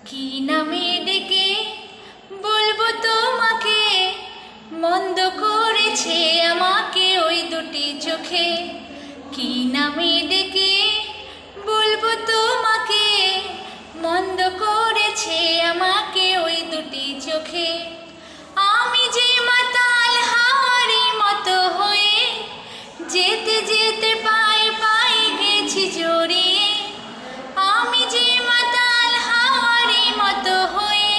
কি নামে ডেকে বলবো তোমাকে, মন্দ করেছে আমাকে ওই দুটি চোখে। কি নামে ডেকে বলবো তোমাকে, মন্দ করেছে আমাকে ওই দুটি চোখে। আমি যে মাতাল হাওয়ারি মতো হয়ে যেতে যেতে পায়ে পায়ে গেছি জড়িয়ে। আমি যে মাতাল হাওয়ারি মতো হয়ে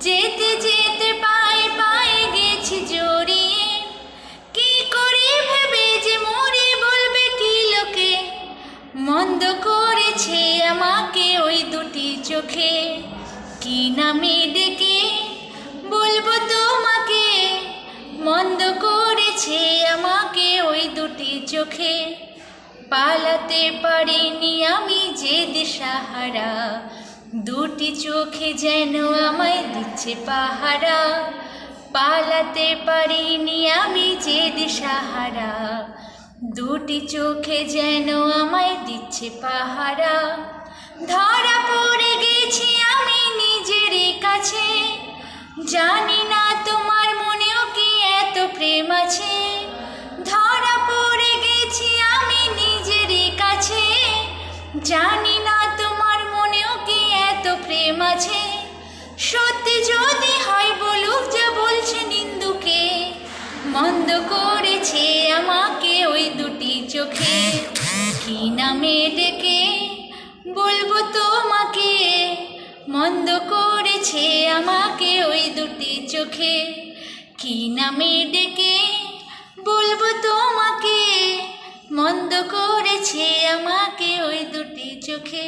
যেতে যেতে পায়ে পায়ে গেছি জড়িয়ে। কি করি ভেবে যে মরে বলবে কি লোকে, মন্দ করেছে আমাকে ওই দুটি চোখে। কি নামে ডেকে বলবো তোমাকে, মন্দ করেছে আমাকে ওই দুটি চোখে। পালাতে পারিনি আমি যে দিশাহারা, দুটি চোখে যেন আমায় দিচ্ছে পাহারা। পালাতে পারিনি আমি যে দিশাহারা, দুটি চোখে যেন আমায় দিচ্ছে পাহারা। ধরা পড়ে গেছি আমি নিজেরই কাছে, জানি না তোমার মনেও কি এত প্রেম আছে। ধরা পড়ে গেছি আমি নিজেরই কাছে, জানি না তোমার মনেও কি এত প্রেম আছে। সত্যি যদি হয় বলুক যা বলছে নিন্দুকে, মন্দ করেছে আমাকে ওই দুটি চোখে। কি নামে ডেকে বলবো তোমাকে, মন্দ করেছে আমাকে ওই দুটি চোখে। কি নামে ডেকে বলবো তোমাকে, মন্দ করেছে আমাকে ওই দুটি চোখে।